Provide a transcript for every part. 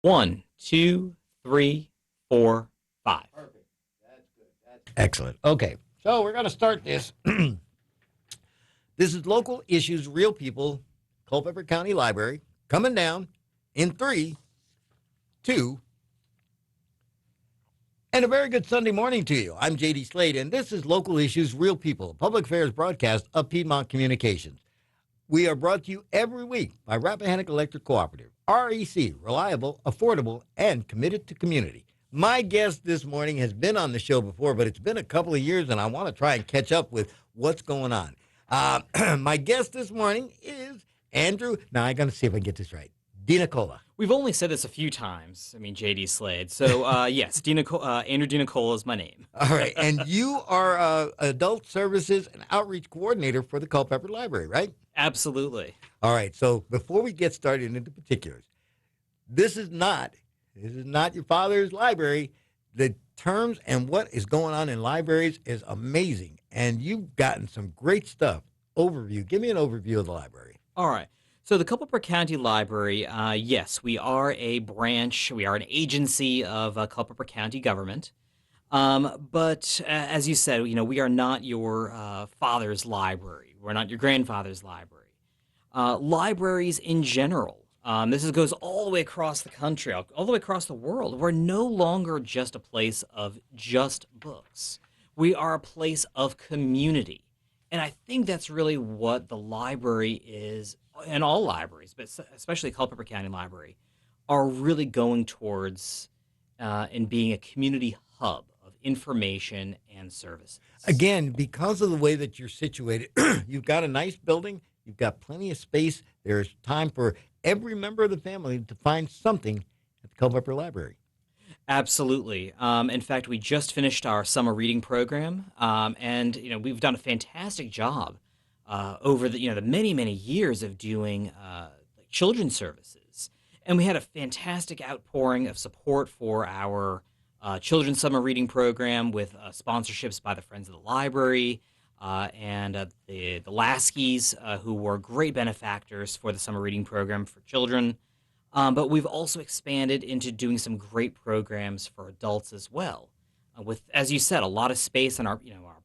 One, two, three, four, five. Perfect. That's good. That's excellent. Okay, so we're going to start this. This is Local Issues, Real People, Culpeper County Library, coming down in 3, 2, and a very good Sunday morning to you. I'm J.D. Slade, and this is Local Issues, Real People, public affairs broadcast of Piedmont Communications. We are brought to you every week by Rappahannock Electric Cooperative, REC, reliable, affordable, and committed to community. My guest this morning has been on the show before, but it's been a couple of years, and I want to try and catch up with what's going on. My guest this morning is Andrew. Now, I'm going to see if I can get this right. DeNicola. We've only said this a few times. I mean, JD Slade. So, yes, Andrew DeNicola is my name. All right. And you are Adult Services and Outreach Coordinator for the Culpeper Library, right? Absolutely. All right. So before we get started into particulars, this is not your father's library. The terms and what is going on in libraries is amazing. And you've gotten some great stuff. Overview. Give me an overview of the library. All right. So the Culpeper County Library, yes, we are a branch, we are an agency of Culpeper County government. But as you said, we are not your father's library. We're not your grandfather's library. Libraries in general, goes all the way across the country, all the way across the world. We're no longer just a place of just books. We are a place of community. And I think that's really what the library is, and all libraries, but especially Culpeper County Library, are really going towards in being a community hub of information and services. Again, because of the way that you're situated, you've got a nice building, you've got plenty of space. There's time for every member of the family to find something at the Culpeper Library. Absolutely. In fact, we just finished our summer reading program, and we've done a fantastic job over the many many years of doing like children's services, and we had a fantastic outpouring of support for our children's summer reading program with sponsorships by the Friends of the Library and the Laskies, who were great benefactors for the summer reading program for children. But we've also expanded into doing some great programs for adults as well, with, as you said, a lot of space in our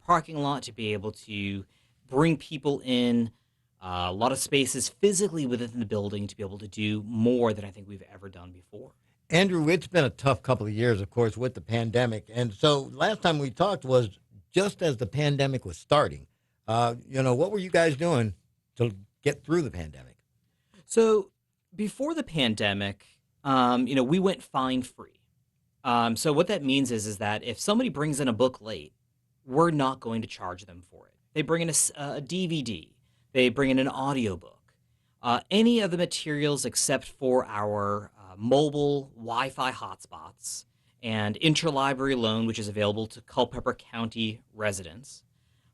parking lot to be able to bring people in, a lot of spaces physically within the building to be able to do more than I think we've ever done before. Andrew, it's been a tough couple of years, of course, with the pandemic. And so last time we talked was just as the pandemic was starting. What were you guys doing to get through the pandemic? So before the pandemic, we went fine free. So what that means is that if somebody brings in a book late, we're not going to charge them for it. They bring in a DVD, they bring in an audiobook, any of the materials except for our mobile Wi-Fi hotspots and interlibrary loan, which is available to Culpeper County residents.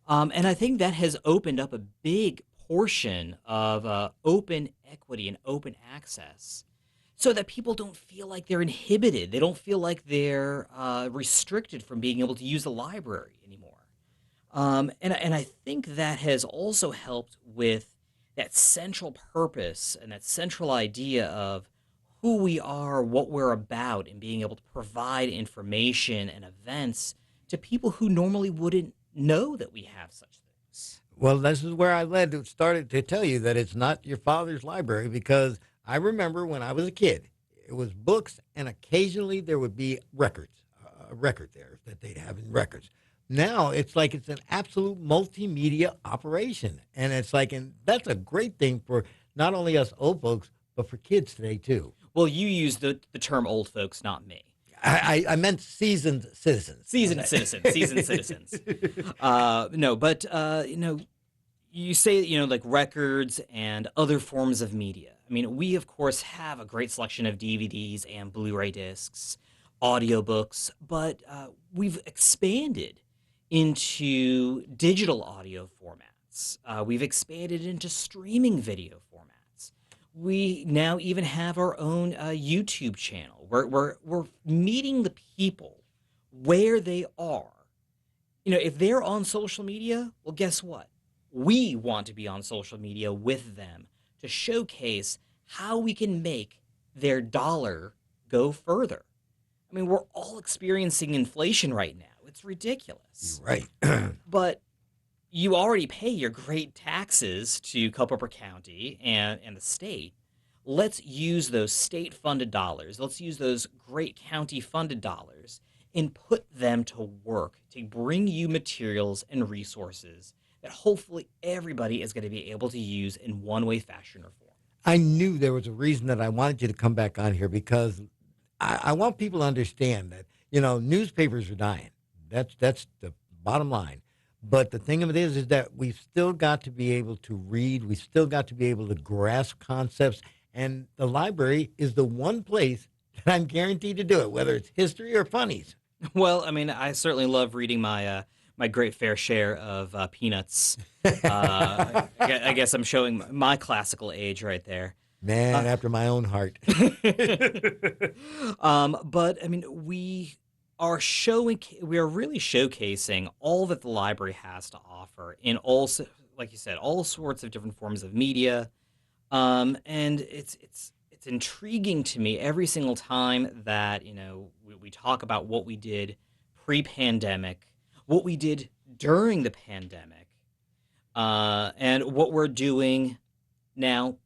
And I think that has opened up a big portion of open equity and open access so that people don't feel like they're inhibited. They don't feel like they're restricted from being able to use the library anymore. And I think that has also helped with that central purpose and that central idea of who we are, what we're about, and being able to provide information and events to people who normally wouldn't know that we have such things. Well, this is where started to tell you that it's not your father's library, because I remember when I was a kid, it was books, and occasionally there would be records, a record there that they'd have in records. Now it's like it's an absolute multimedia operation, and it's like, and that's a great thing for not only us old folks, but for kids today too. Well, you use the term old folks, not me. I meant seasoned citizens. Seasoned citizens. Seasoned citizens. No, but you say like records and other forms of media. I mean, we of course have a great selection of DVDs and Blu-ray discs, audiobooks, but we've expanded into digital audio formats. We've expanded into streaming video formats. We now even have our own YouTube channel. We're meeting the people where they are. If they're on social media, well, guess what? We want to be on social media with them to showcase how we can make their dollar go further. I mean, we're all experiencing inflation right now. It's You're ridiculous. right. But you already pay your great taxes to Culpeper County and the state. Let's use those state funded dollars. Let's use those great county funded dollars and put them to work to bring you materials and resources that hopefully everybody is going to be able to use in one way, fashion, or form. I knew there was a reason that I wanted you to come back on here because I want people to understand that newspapers are dying. That's the bottom line. But the thing of it is that we've still got to be able to read. We've still got to be able to grasp concepts, and the library is the one place that I'm guaranteed to do it, whether it's history or funnies. Well, I mean, I certainly love reading my great fair share of Peanuts. I guess I'm showing my classical age right there. Man, Uh, after my own heart. but I mean, we are really showcasing all that the library has to offer in like you said, all sorts of different forms of media. And it's intriguing to me every single time that we talk about what we did pre-pandemic, what we did during the pandemic, and what we're doing now.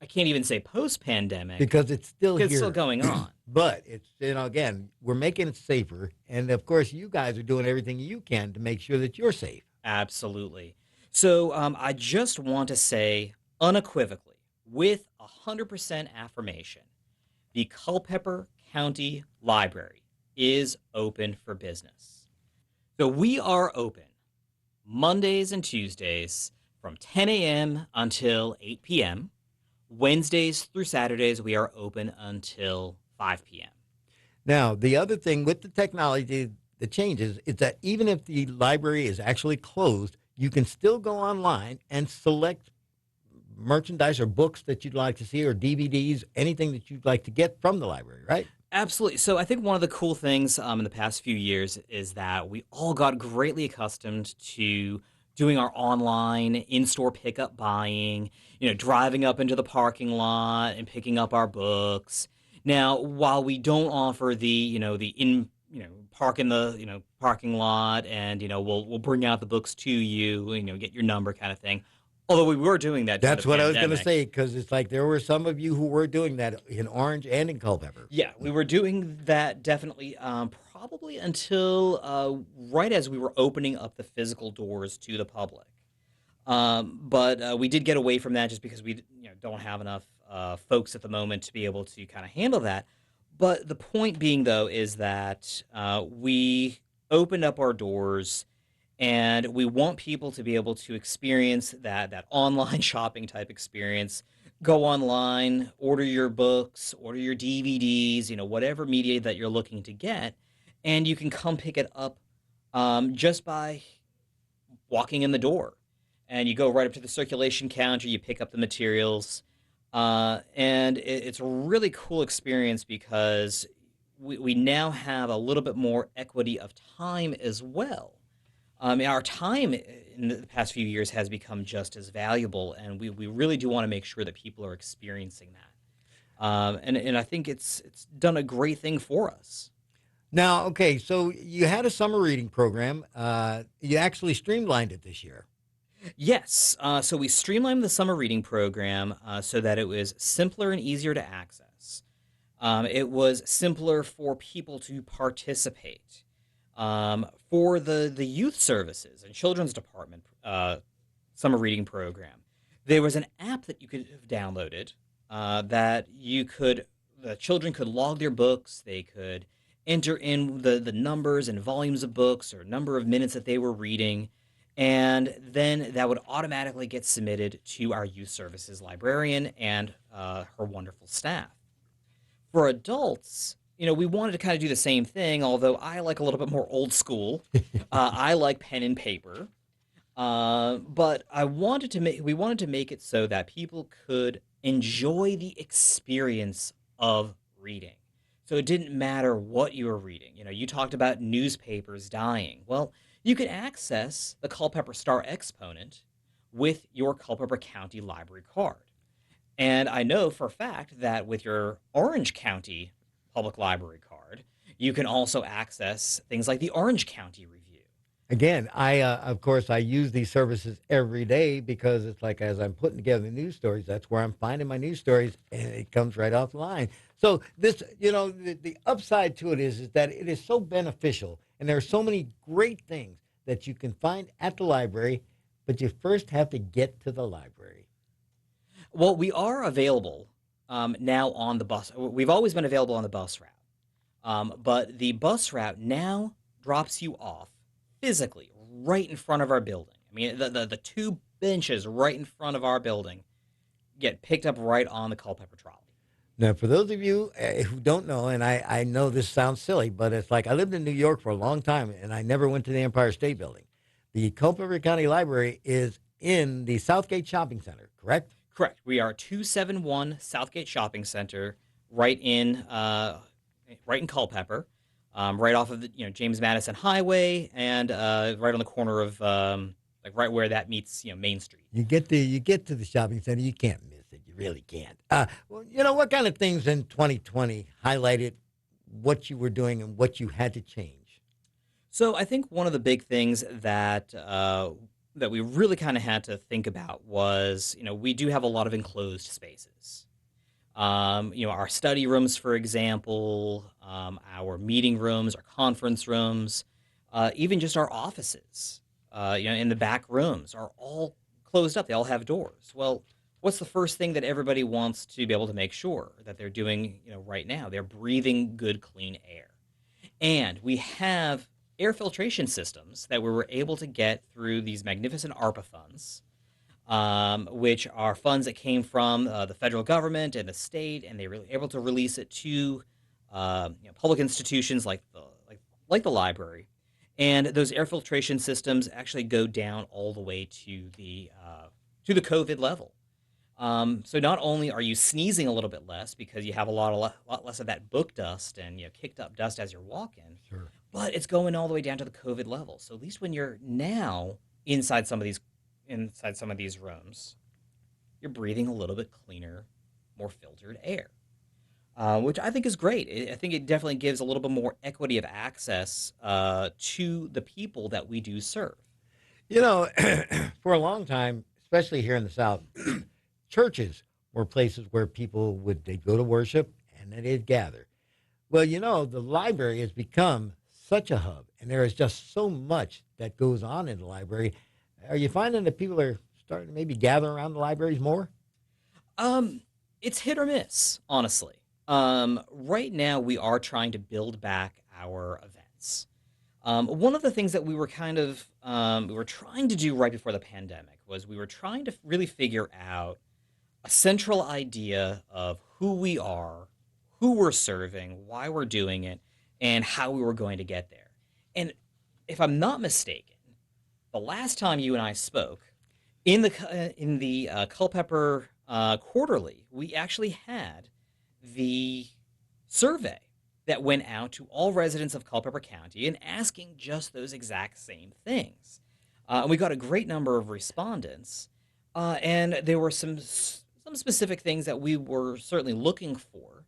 I can't even say post-pandemic Because it's still because it's still here. going on. But it's, again, we're making it safer. And of course, you guys are doing everything you can to make sure that you're safe. Absolutely. So I just want to say unequivocally, with 100% affirmation, the Culpeper County Library is open for business. So we are open Mondays and Tuesdays from 10 a.m. until 8 p.m. Wednesdays through Saturdays, we are open until 5 p.m. Now, the other thing with the technology that changes is that even if the library is actually closed, you can still go online and select merchandise or books that you'd like to see or DVDs, anything that you'd like to get from the library, right? Absolutely. So I think one of the cool things in the past few years is that we all got greatly accustomed to doing our online in-store pickup buying, driving up into the parking lot and picking up our books. Now, while we don't offer park in the, parking lot and, we'll bring out the books to you, get your number kind of thing. Although we were doing that during the That's what I was going to pandemic. say because it's like there were some of you who were doing that in Orange and in Culpeper. Yeah, we were doing that definitely, probably until right as we were opening up the physical doors to the public. But we did get away from that just because we don't have enough folks at the moment to be able to kind of handle that. But the point being, though, is that we opened up our doors and we want people to be able to experience that online shopping type experience. Go online, order your books, order your DVDs, whatever media that you're looking to get, and you can come pick it up just by walking in the door. And you go right up to the circulation counter, you pick up the materials, and it's a really cool experience because we now have a little bit more equity of time as well. Our time in the past few years has become just as valuable, and we really do want to make sure that people are experiencing that. And I think it's done a great thing for us. Now, okay, so you had a summer reading program. You actually streamlined it this year. Yes, so we streamlined the summer reading program so that it was simpler and easier to access. It was simpler for people to participate. For the youth services and children's department summer reading program, there was an app that you could have downloaded that the children could log their books. They could enter in the numbers and volumes of books or number of minutes that they were reading, and then that would automatically get submitted to our youth services librarian and her wonderful staff. For adults, we wanted to kind of do the same thing, although I like a little bit more old school. I like pen and paper. But we wanted to make it so that people could enjoy the experience of reading. So it didn't matter what you were reading. You talked about newspapers dying. Well, you can access the Culpeper Star Exponent with your Culpeper County Library card. And I know for a fact that with your Orange County public library card. You can also access things like the Orange County Review. Again, of course, I use these services every day because it's like as I'm putting together news stories, that's where I'm finding my news stories, and it comes right off the line. So this, the upside to it is that it is so beneficial, and there are so many great things that you can find at the library, but you first have to get to the library. Well, we are available now on the bus. We've always been available on the bus route. But the bus route now drops you off physically right in front of our building. I mean, the two benches right in front of our building get picked up right on the Culpeper trolley. Now, for those of you who don't know, and I know this sounds silly, but it's like I lived in New York for a long time, and I never went to the Empire State Building. The Culpeper County Library is in the Southgate Shopping Center, correct? Correct. We are 271 Southgate Shopping Center, right in right in Culpeper, right off of the James Madison Highway, and right on the corner of like right where that meets Main Street. You get to the shopping center, you can't miss it. You really can't. Well, what kind of things in 2020 highlighted what you were doing and what you had to change? So I think one of the big things that we really kind of had to think about was, we do have a lot of enclosed spaces. Our study rooms, for example, our meeting rooms, our conference rooms, even just our offices, in the back rooms are all closed up. They all have doors. Well, what's the first thing that everybody wants to be able to make sure that they're doing, right now? They're breathing good, clean air. And we have air filtration systems that we were able to get through these magnificent ARPA funds, which are funds that came from the federal government and the state, and they were able to release it to public institutions like the library. And those air filtration systems actually go down all the way to the COVID level. So not only are you sneezing a little bit less because you have a lot less of that book dust and kicked up dust as you're walking, Sure. but it's going all the way down to the COVID level. So at least when you're now inside some of these rooms, you're breathing a little bit cleaner, more filtered air, which I think is great. I think it definitely gives a little bit more equity of access to the people that we do serve. You know, for a long time, especially here in the South, churches were places where people they'd go to worship and then they'd gather. Well, the library has become such a hub, and there is just so much that goes on in the library. Are you finding that people are starting to maybe gather around the libraries more? Um, it's hit or miss, honestly. Right now, we are trying to build back our events. One of the things that we were trying to do right before the pandemic was we were trying to really figure out a central idea of who we are, who we're serving, why we're doing it, and how we were going to get there. And if I'm not mistaken, the last time you and I spoke in the Culpeper Quarterly, we actually had the survey that went out to all residents of Culpeper County and asking just those exact same things. And we got a great number of respondents, and there were some specific things that we were certainly looking for.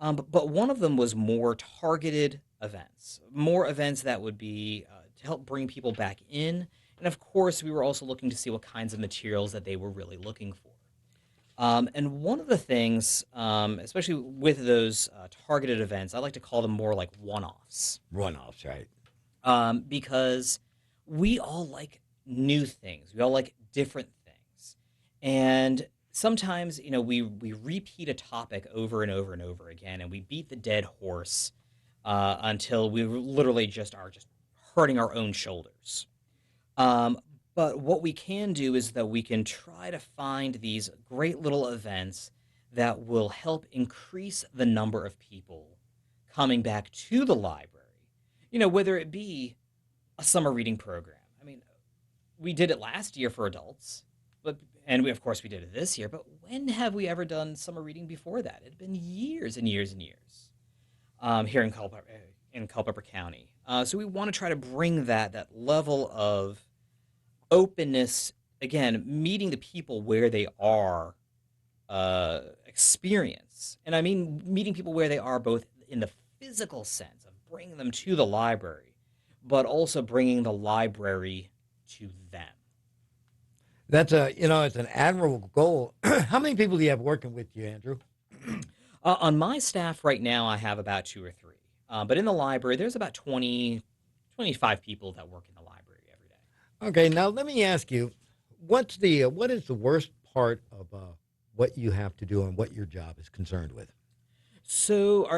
But one of them was more targeted events, more events that would be to help bring people back in. And of course, we were also looking to see what kinds of materials that they were really looking for. And one of the things, especially with those targeted events, I like to call them more like one-offs, Runoffs, right? because we all like new things. We all like different things, and sometimes we repeat a topic over and over and over again, and we beat the dead horse until we literally just hurting our own shoulders. Um, but what we can do is that we can try to find these great little events that will help increase the number of people coming back to the library. Whether it be a summer reading program. I mean, we did it last year for adults, but of course we did it this year. But when have we ever done summer reading before that? It had been years and years and years here in Culpeper County. So we want to try to bring that level of openness again, meeting the people where they are, experience, and I mean meeting people where they are both in the physical sense of bringing them to the library, but also bringing the library to them. That's it's an admirable goal. How many people do you have working with you, Andrew? On my staff right now, I have about two or three. But in the library, there's about 20, 25 people that work in the library every day. Okay, now let me ask you, what is the worst part of what you have to do and what your job is concerned with? So,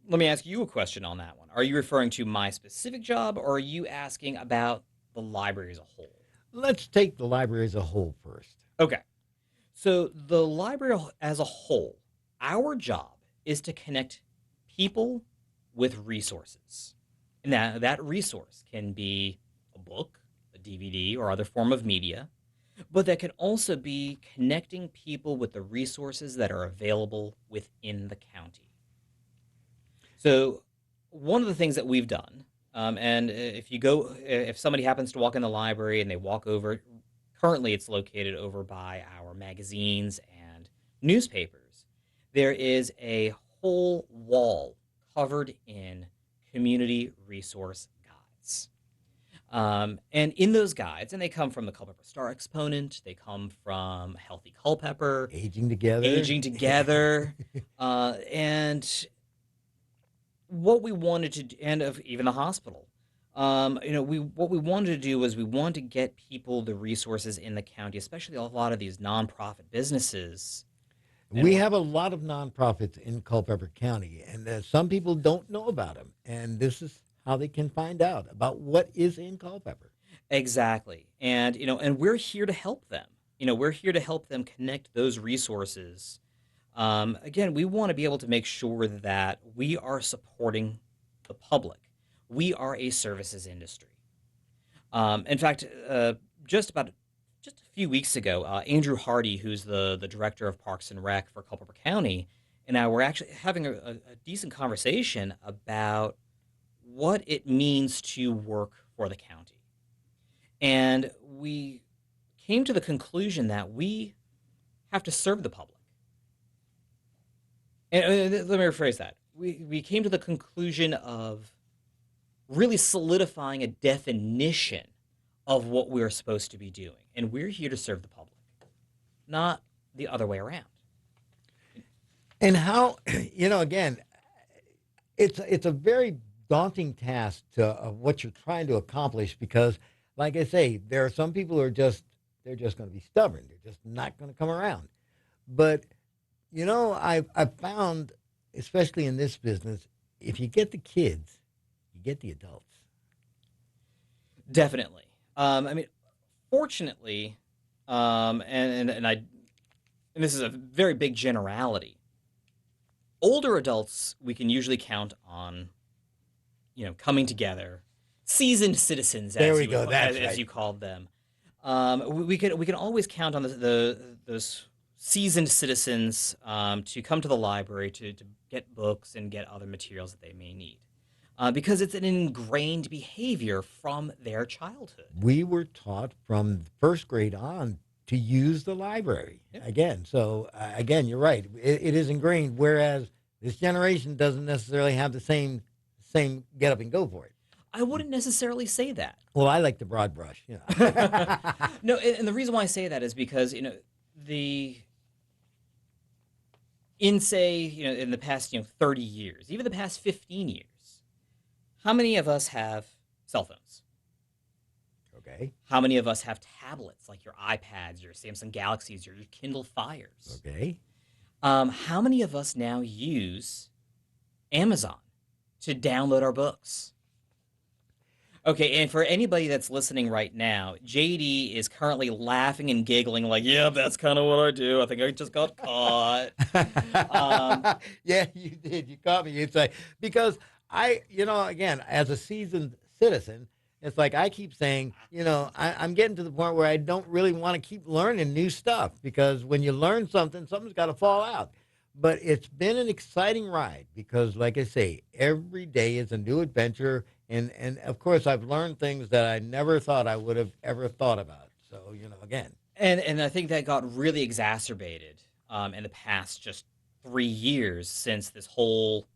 let me ask you a question on that one. Are you referring to my specific job, or are you asking about the library as a whole? Let's take the library as a whole first. Okay. So, the library as a whole, our job is to connect people with resources. And that resource can be a book, a DVD, or other form of media, but that can also be connecting people with the resources that are available within the county. So, one of the things that we've done, and if somebody happens to walk in the library and they walk over, currently it's located over by our magazines and newspapers. There is a whole wall covered in community resource guides. And in those guides, and they come from the Culpeper Star Exponent, they come from Healthy Culpeper, Aging together. Aging Together, and what we wanted to, and of even the hospital. We what we wanted to do was we wanted to get people the resources in the county, especially a lot of these nonprofit businesses. And We have a lot of nonprofits in Culpeper County, and some people don't know about them. And this is how they can find out about what is in Culpeper. exactly, and we're here to help them. We're here to help them connect those resources. Again, we want to be able to make sure that we are supporting the public. We are a services industry. In fact, just a few weeks ago, Andrew Hardy, who's the director of Parks and Rec for Culpeper County, and I were actually having a decent conversation about what it means to work for the county. And we came to the conclusion that we have to serve the public. And let me rephrase that. We came to the conclusion of really solidifying a definition of what we're supposed to be doing. And we're here to serve the public, not the other way around. And how, again, it's a very daunting task of what you're trying to accomplish because, like I say, there are some people who are they're just going to be stubborn. They're just not going to come around. But I've found, especially in this business, if you get the kids, you get the adults. Definitely. I mean, fortunately, and this is a very big generality. Older adults we can usually count on, coming together, seasoned citizens There as we go. That's as right. you called them. We can always count on those seasoned citizens to come to the library to get books and get other materials that they may need. Because it's an ingrained behavior from their childhood. We were taught from first grade on to use the library Yep. again. So again, you're right. It is ingrained. Whereas this generation doesn't necessarily have the same get up and go for it. I wouldn't necessarily say that. Well, I like the broad brush. No, and the reason why I say that is because the in say in the past 30 years, even the past 15 years, how many of us have cell phones? Okay. How many of us have tablets like your iPads, your Samsung Galaxies, your Kindle Fires? Okay. How many of us now use Amazon to download our books? Okay, and for anybody that's listening right now, JD is currently laughing and giggling like, yeah, that's kind of what I do. I think I just got caught. Um, Yeah, you did. You caught me. It's like because again, as a seasoned citizen, it's like I keep saying, I'm getting to the point where I don't really want to keep learning new stuff because when you learn something, something's got to fall out. But it's been an exciting ride because, like I say, every day is a new adventure. And of course, I've learned things that I never thought I would have ever thought about. So, again. and I think that got really exacerbated in the past just 3 years since this whole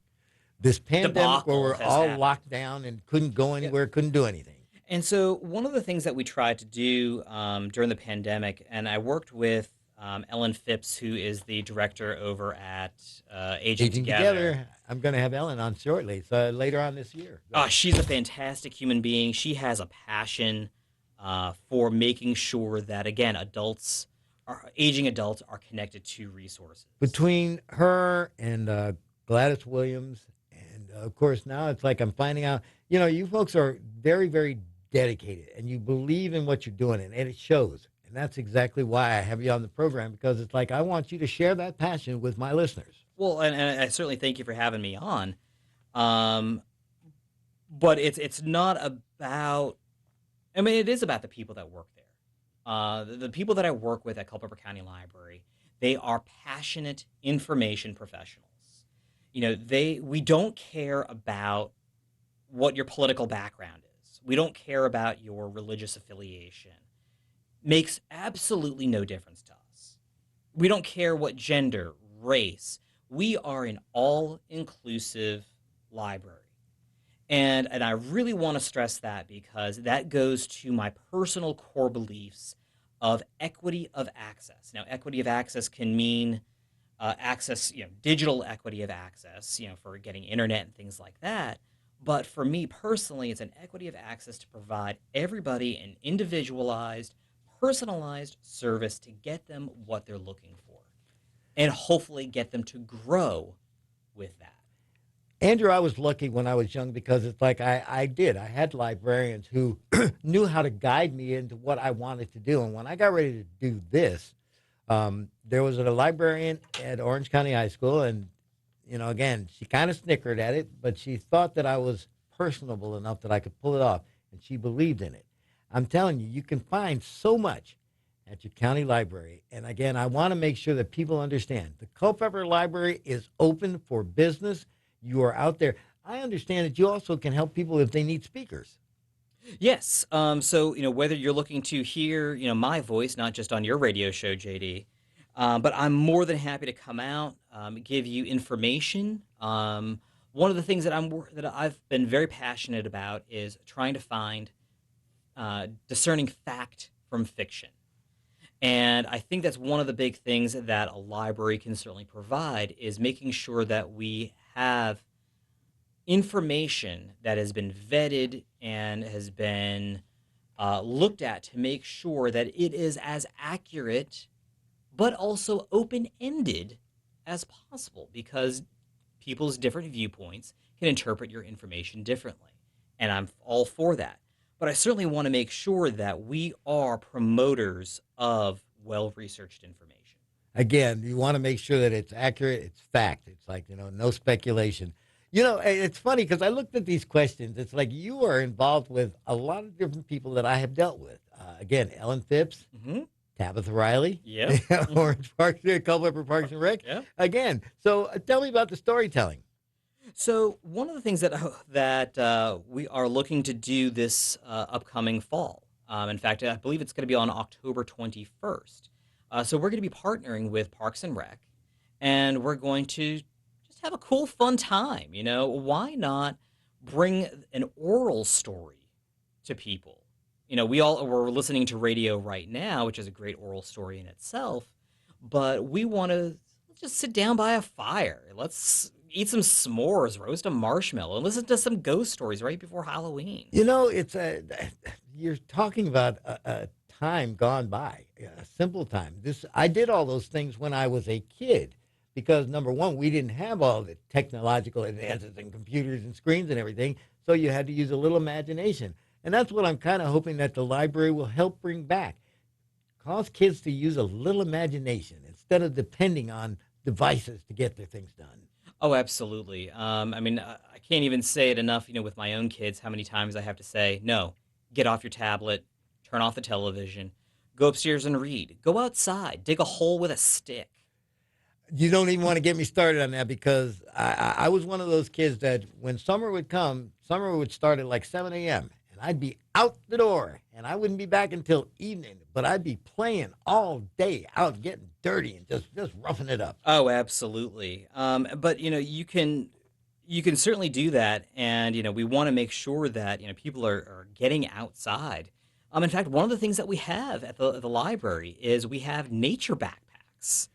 This pandemic where debacle we're has all happened. locked down and couldn't go Yep. anywhere, couldn't do anything. And so, one of the things that we tried to do during the pandemic, and I worked with Ellen Phipps, who is the director over at Aging Aging Together. together. I'm going to have Ellen on shortly, so later on this year. She's a fantastic human being. She has a passion for making sure that, again, aging adults are connected to resources. Between her and Gladys Williams, and of course now it's like I'm finding out. You folks are very, very dedicated, and you believe in what you're doing, and it shows. And that's exactly why I have you on the program because it's like I want you to share that passion with my listeners. Well, and I certainly thank you for having me on. Um, but it's not about. I mean, it is about the people that work there. The people that I work with at Culpeper County Library, they are passionate information professionals. We don't care about what your political background is. We don't care about your religious affiliation. Makes absolutely no difference to us. We don't care what gender, race. We are an all-inclusive library. And I really want to stress that because that goes to my personal core beliefs of equity of access. Now, equity of access can mean access, digital equity of access, for getting internet and things like that. But for me personally, it's an equity of access to provide everybody an individualized, personalized service to get them what they're looking for and hopefully get them to grow with that. Andrew, I was lucky when I was young because it's like I did. I had librarians who knew how to guide me into what I wanted to do. And when I got ready to do this, there was a librarian at Orange County High School. And, again, she kind of snickered at it, but she thought that I was personable enough that I could pull it off. And she believed in it. I'm telling you, you can find so much at your county library. And again, I want to make sure that people understand the Culpeper Library is open for business. You are out there. I understand that you also can help people if they need speakers. Yes. So, whether you're looking to hear, my voice, not just on your radio show, JD, but I'm more than happy to come out, give you information. One of the things that I've been very passionate about is trying to find discerning fact from fiction. And I think that's one of the big things that a library can certainly provide is making sure that we have information that has been vetted and has been looked at to make sure that it is as accurate but also open ended as possible because people's different viewpoints can interpret your information differently. And I'm all for that. But I certainly want to make sure that we are promoters of well researched information. Again, you want to make sure that it's accurate, it's fact. It's like, no speculation. It's funny because I looked at these questions. It's like you are involved with a lot of different people that I have dealt with. Again, Ellen Phipps, Hmm. Tabitha Riley, Yep. Hmm. Orange Park, Culpeper Parks and Rec. Yep. Again, so tell me about the storytelling. So one of the things that we are looking to do this upcoming fall. In fact, I believe it's going to be on October 21st. So we're going to be partnering with Parks and Rec, and we're going to just have a cool, fun time. Why not bring an oral story to people? We're listening to radio right now, which is a great oral story in itself, but we want to just sit down by a fire. Let's eat some s'mores, roast a marshmallow, and listen to some ghost stories right before Halloween. It's you're talking about a time gone by, a simple time. I did all those things when I was a kid because number one, we didn't have all the technological advances and computers and screens and everything, so you had to use a little imagination. And that's what I'm kind of hoping that the library will help bring back. Cause kids to use a little imagination instead of depending on devices to get their things done. Oh, absolutely. I mean, I can't even say it enough, with my own kids, how many times I have to say, no, get off your tablet, turn off the television, go upstairs and read, go outside, dig a hole with a stick. You don't even want to get me started on that because I was one of those kids that when summer would come, summer would start at like 7 a.m. and I'd be out the door and I wouldn't be back until evening, but I'd be playing all day out getting dirty and just roughing it up. Oh, absolutely. But You can certainly do that, and we want to make sure that people are getting outside. In fact, one of the things that we have at the library is we have nature backpacks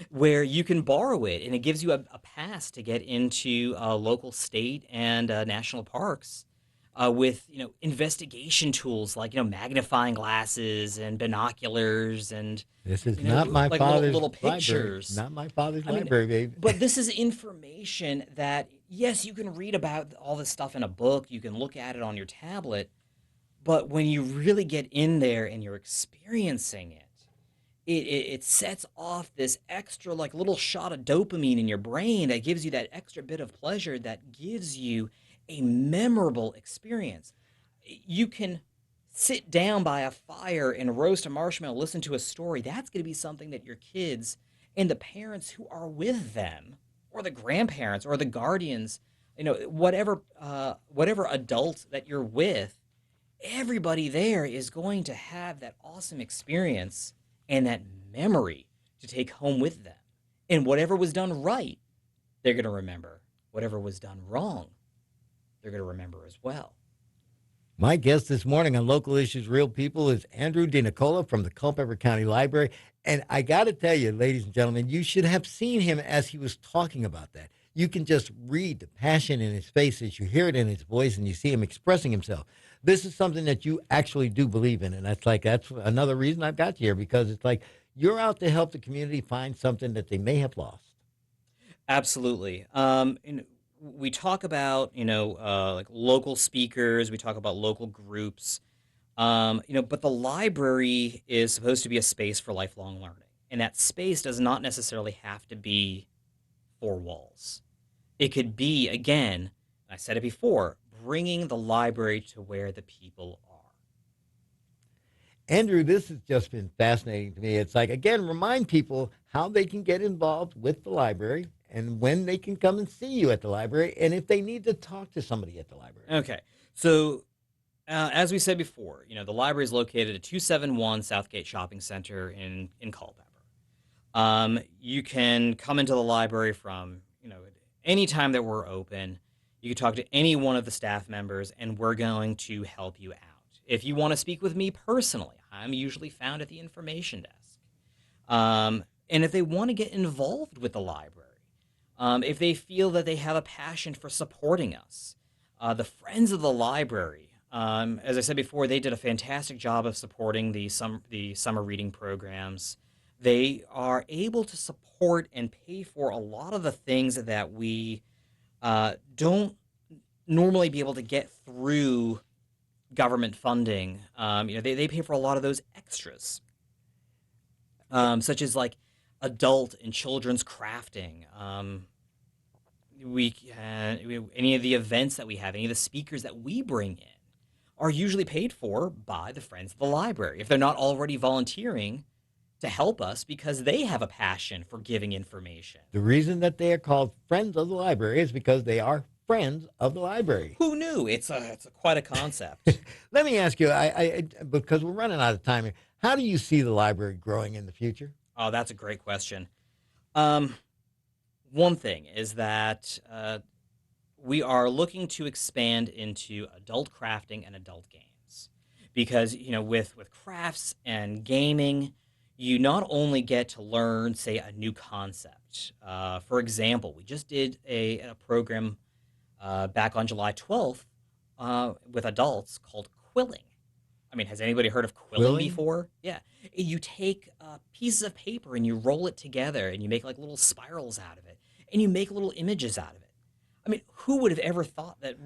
where you can borrow it, and it gives you a pass to get into local, state, and national parks with investigation tools like magnifying glasses and binoculars and This is not my like little father's little library. pictures. Not my father's I mean, library, babe. but this is information that, yes, you can read about all this stuff in a book, you can look at it on your tablet, but when you really get in there and you're experiencing it, it sets off this extra, like, little shot of dopamine in your brain that gives you that extra bit of pleasure that gives you a memorable experience. You can sit down by a fire and roast a marshmallow, listen to a story. That's going to be something that your kids and the parents who are with them, or the grandparents or the guardians, whatever adult that you're with, everybody there is going to have that awesome experience and that memory to take home with them. And whatever was done right, they're going to remember. Whatever was done wrong, they're going to remember as well. My guest this morning on Local Issues Real People is Andrew DeNicola from the Culpeper County Library. And I got to tell you, ladies and gentlemen, you should have seen him as he was talking about that. You can just read the passion in his face as you hear it in his voice and you see him expressing himself. This is something that you actually do believe in. And that's another reason I've got you here, because it's like you're out to help the community find something that they may have lost. Absolutely. And we talk about, like local speakers, we talk about local groups, but the library is supposed to be a space for lifelong learning. And that space does not necessarily have to be four walls. It could be, again, I said it before, bringing the library to where the people are. Andrew, this has just been fascinating to me. It's like, again, remind people how they can get involved with the library and when they can come and see you at the library and if they need to talk to somebody at the library. Okay. So, as we said before, the library is located at 271 Southgate Shopping Center in Culpeper. You can come into the library from, any time that we're open. You can talk to any one of the staff members, and we're going to help you out. If you want to speak with me personally, I'm usually found at the information desk. And if they want to get involved with the library, if they feel that they have a passion for supporting us, the Friends of the Library, as I said before, they did a fantastic job of supporting the summer reading programs. They are able to support and pay for a lot of the things that we don't normally be able to get through government funding. They pay for a lot of those extras, such as like adult and children's crafting. Any of the events that we have, any of the speakers that we bring in are usually paid for by the Friends of the Library, if they're not already volunteering to help us because they have a passion for giving information. The reason that they are called Friends of the Library is because they are friends of the library. Who knew? It's quite a concept. Let me ask you, because we're running out of time here, how do you see the library growing in the future? Oh, that's a great question. One thing is that we are looking to expand into adult crafting and adult games because with crafts and gaming, you not only get to learn, say, a new concept. For example, we just did a program back on July 12th with adults called quilling. I mean, has anybody heard of quilling before? Yeah. You take pieces of paper and you roll it together and you make like little spirals out of it and you make little images out of it. I mean, who would have ever thought that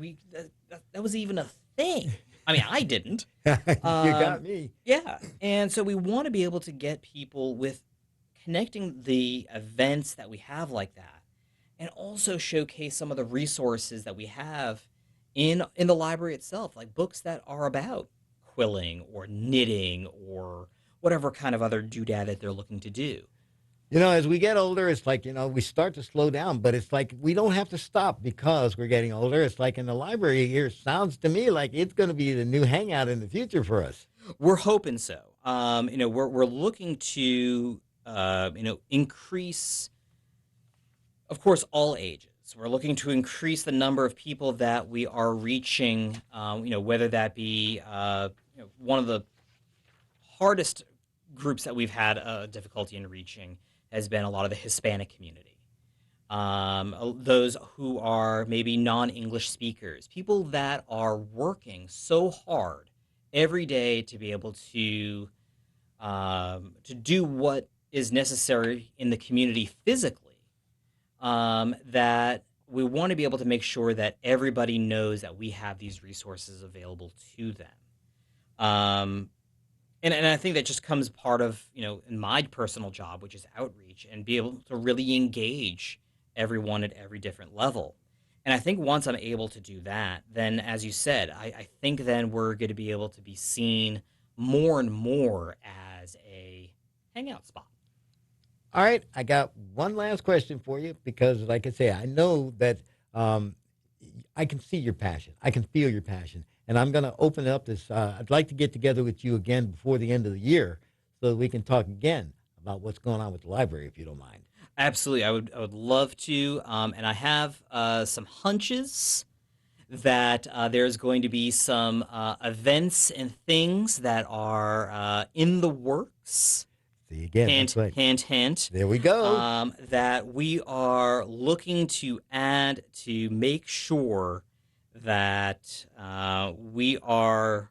that was even a thing? I mean, I didn't. You got me. Yeah. And so we want to be able to get people with connecting the events that we have like that and also showcase some of the resources that we have in the library itself, like books that are about quilling or knitting or whatever kind of other doodad that they're looking to do. As we get older, it's like, we start to slow down, but it's like we don't have to stop because we're getting older. It's like in the library here, sounds to me like it's going to be the new hangout in the future for us. We're hoping so. We're looking to, increase, of course, all ages. So we're looking to increase the number of people that we are reaching. Whether that be one of the hardest groups that we've had difficulty in reaching has been a lot of the Hispanic community. Those who are maybe non-English speakers, people that are working so hard every day to be able to do what is necessary in the community physically, that we want to be able to make sure that everybody knows that we have these resources available to them. Um, and I think that just comes part of, in my personal job, which is outreach and be able to really engage everyone at every different level. And I think once I'm able to do that, then as you said, I think then we're going to be able to be seen more and more as a hangout spot. All right, I got one last question for you because, like I say, I know that um, I can see your passion. I can feel your passion. And I'm going to open up this. I'd like to get together with you again before the end of the year so that we can talk again about what's going on with the library, if you don't mind. Absolutely, I would love to, and I have some hunches that there's going to be some events and things that are in the works. See you again. That's Hint, right. hint, hint. There we go. That we are looking to add to make sure that we are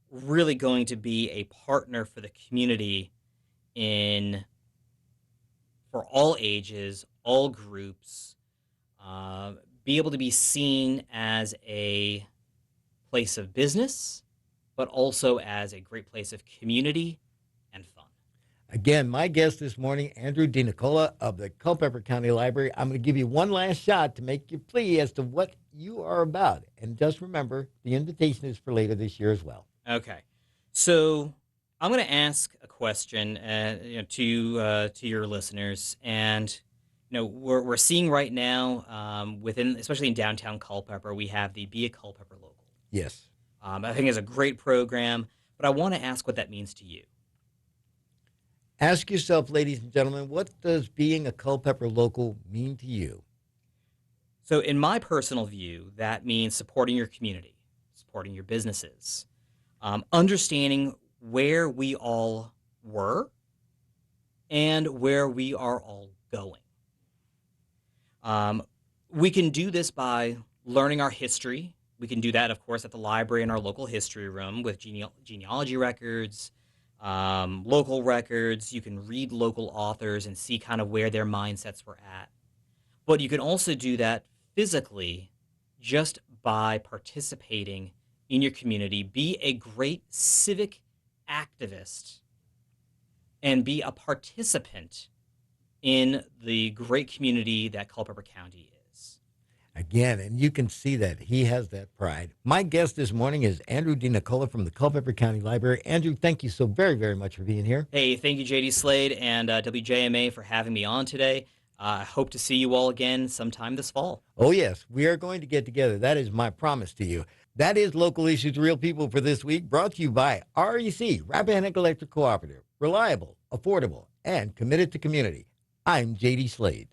really going to be a partner for the community in for all ages, all groups, uh, be able to be seen as a place of business, but also as a great place of community and fun. Again, my guest this morning, Andrew DeNicola of the Culpeper County Library. I'm going to give you one last shot to make your plea as to what you are about. And just remember, the invitation is for later this year as well. Okay, so I'm going to ask a question, to your listeners, and we're seeing right now, within, especially in downtown Culpeper, we have the Be a Culpeper Local. Yes. I think it's a great program, but I want to ask what that means to you. Ask yourself, ladies and gentlemen, what does being a Culpeper local mean to you? So, in my personal view, that means supporting your community, supporting your businesses, understanding where we all were and where we are all going. Um, we can do this by learning our history. We can do that, of course, at the library in our local history room with genealogy records, local records. You can read local authors and see kind of where their mindsets were at. But you can also do that physically just by participating in your community. Be a great civic activist and be a participant in the great community that Culpeper County is. Again, and you can see that he has that pride. My guest this morning is Andrew DeNicola from the Culpeper County Library. Andrew, thank you so very, very much for being here. Hey, thank you, JD Slade and WJMA for having me on today. I hope to see you all again sometime this fall. Oh, yes, we are going to get together. That is my promise to you. That is Local Issues Real People for this week, brought to you by REC, Rappahannock Electric Cooperative. Reliable, affordable, and committed to community. I'm JD Slade.